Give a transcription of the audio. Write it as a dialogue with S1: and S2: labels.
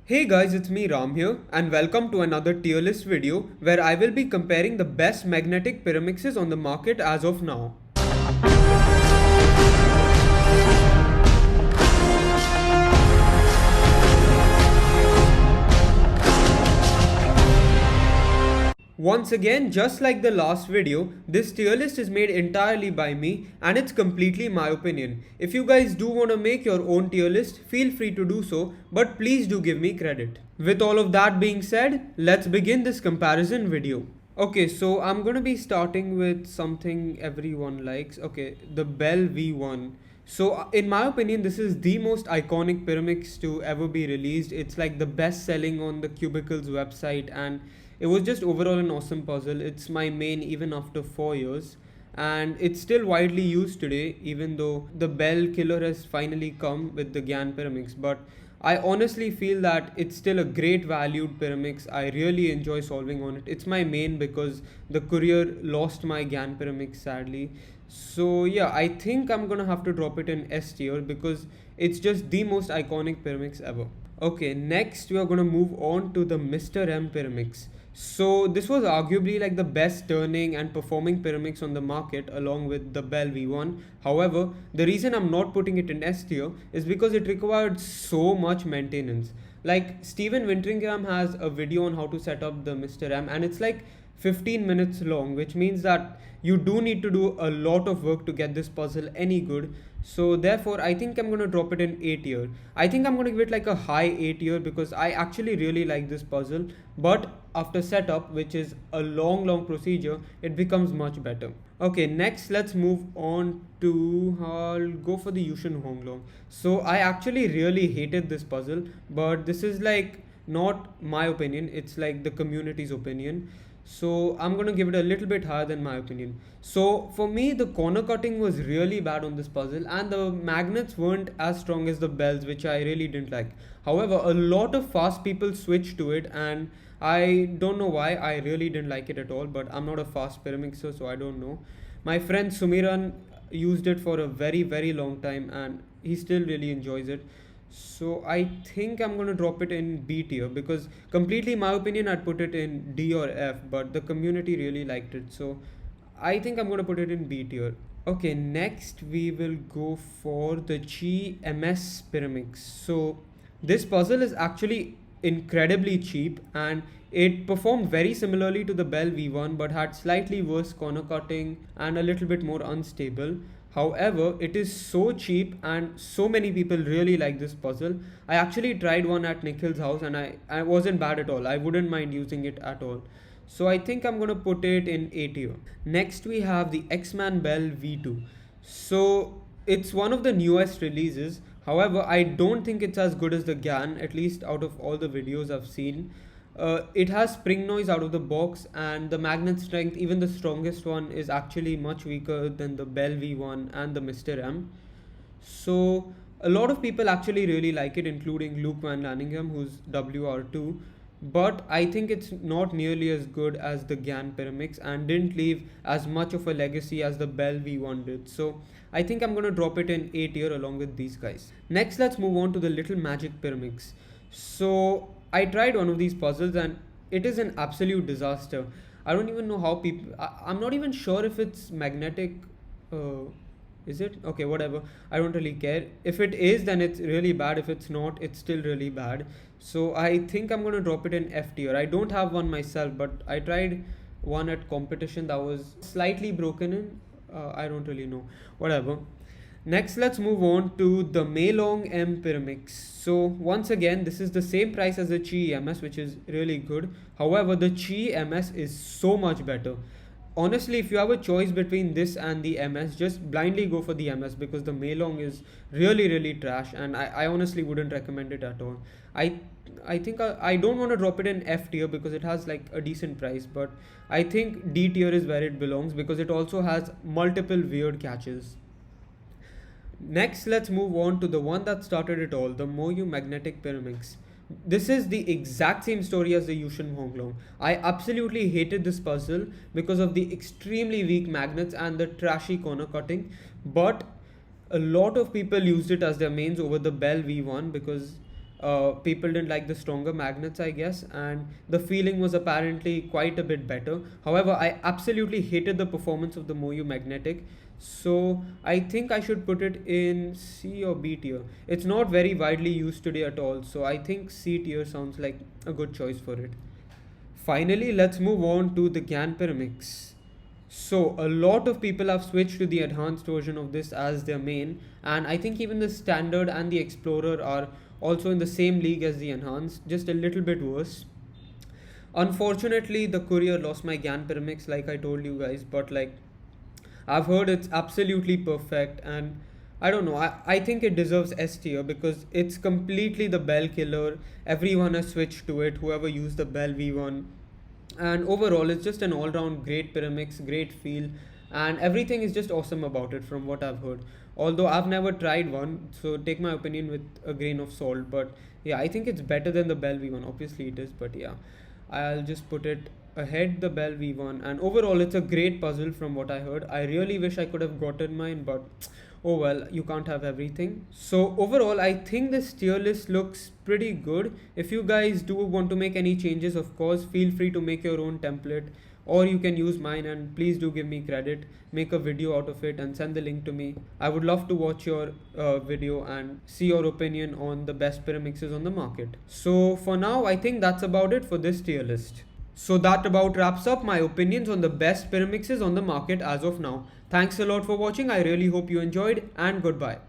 S1: Hey guys, it's me Ram here and welcome to another tier list video where I will be comparing the best magnetic pyramixes on the market as of now. Once again, just like the last video, this tier list is made entirely by me and it's completely my opinion. If you guys do want to make your own tier list, feel free to do so, but please do give me credit. With all of that being said, let's begin this comparison video. Okay, so I'm gonna be starting with something everyone likes. Okay, the Bell V1. So, in my opinion, this is the most iconic Pyramix to ever be released. It's like the best selling on the Cubicles website, and it was just overall an awesome puzzle. It's my main even after 4 years, and it's still widely used today, even though the Bell killer has finally come with the Gyan Pyramix. But I honestly feel that it's still a great valued Pyramix. I really enjoy solving on it. It's my main because the courier lost my Gyan Pyramix sadly. So yeah, I think I'm gonna have to drop it in S tier because it's just the most iconic Pyramix ever. Okay, next we are gonna move on to the Mr. M Pyramix. So this was arguably like the best turning and performing Pyramix on the market along with the Bell V1. However, the reason I'm not putting it in S tier is because it required so much maintenance. Like Steven Winteringham has a video on how to set up the Mr. M and it's like 15 minutes long, which means that you do need to do a lot of work to get this puzzle any good. So therefore I think I'm going to drop it in A tier. I think I'm going to give it like a high A tier because I actually really like this puzzle, but after setup, which is a long procedure, it becomes much better. Okay, next let's move on to, I'll go for the Yushin Honglong. So I actually really hated this puzzle, but this is like not my opinion, it's like the community's opinion. So I'm gonna give it a little bit higher than my opinion. So for me, the corner cutting was really bad on this puzzle, and the magnets weren't as strong as the bells, which I really didn't like. However, a lot of fast people switched to it, and I don't know why. I really didn't like it at all, but I'm not a fast pyramixer, so I don't know. My friend Sumiran used it for a very long time, and he still really enjoys it. So I think I'm gonna drop it in B tier because completely my opinion I'd put it in D or F, but the community really liked it. So I think I'm gonna put it in B tier. Okay, next we will go for the Gms Pyramix. So this puzzle is actually incredibly cheap and it performed very similarly to the Bell V1 but had slightly worse corner cutting and a little bit more unstable. However, it is so cheap and so many people really like this puzzle. I actually tried one at Nikhil's house and I wasn't bad at all. I wouldn't mind using it at all. So I think I'm gonna put it in A tier. Next we have the X-Man Bell V2. So it's one of the newest releases. However, I don't think it's as good as the GAN, at least out of all the videos I've seen. It has spring noise out of the box, and the magnet strength, even the strongest one, is actually much weaker than the Bell V1 and the Mr. M. So a lot of people actually really like it, including Luke Van Lanningham, who's WR2. But I think it's not nearly as good as the GAN Pyramix and didn't leave as much of a legacy as the Bell V1 did. So I think I'm gonna drop it in A tier along with these guys. Next, let's move on to the Little Magic Pyramix. So I tried one of these puzzles and it is an absolute disaster. I don't even know how people. I'm not even sure if it's magnetic. Is it? Okay, whatever. I don't really care. If it is, then it's really bad. If it's not, it's still really bad. So I think I'm gonna drop it in F tier. I don't have one myself, but I tried one at competition that was slightly broken in. I don't really know. Whatever. Next, let's move on to the Meilong M Pyramix. So once again, this is the same price as the Chi MS, which is really good. However, the Chi MS is so much better. Honestly, if you have a choice between this and the MS, just blindly go for the MS because the Meilong is really trash, and I honestly wouldn't recommend it at all. I think I don't want to drop it in F tier because it has like a decent price, but I think D tier is where it belongs because it also has multiple weird catches. Next, let's move on to the one that started it all, the Moyu Magnetic Pyramix. This is the exact same story as the Yushin Honglong. I absolutely hated this puzzle because of the extremely weak magnets and the trashy corner cutting, but a lot of people used it as their mains over the Bell V1 because People didn't like the stronger magnets, I guess, and the feeling was apparently quite a bit better. However, I absolutely hated the performance of the Moyu magnetic, so I think I should put it in C or B tier. It's not very widely used today at all, so I think C tier sounds like a good choice for it. Finally, let's move on to the Gyan Pyramix. So, a lot of people have switched to the enhanced version of this as their main, and I think even the standard and the explorer are also in the same league as the enhanced, just a little bit worse. Unfortunately, the courier lost my Gyan Pyramix, like I told you guys, but like I've heard it's absolutely perfect, and I don't know, I think it deserves S tier because it's completely the bell killer. Everyone has switched to it, whoever used the bell V1, and overall it's just an all-round great pyramix, great feel, and everything is just awesome about it from what I've heard. Although I've never tried one, so take my opinion with a grain of salt, but yeah, I think it's better than the bell V1. Obviously it is, but yeah, I'll just put it ahead the bell V1. And overall it's a great puzzle from what I heard. I really wish I could have gotten mine, but oh well, you can't have everything. So overall I think this tier list looks pretty good. If you guys do want to make any changes, of course feel free to make your own template, or you can use mine, and please do give me credit, make a video out of it and send the link to me. I would love to watch your video and see your opinion on the best pyramixes on the market. So for now I think that's about it for this tier list. So that about wraps up my opinions on the best pyramixes on the market as of now. Thanks a lot for watching. I really hope you enjoyed, and goodbye.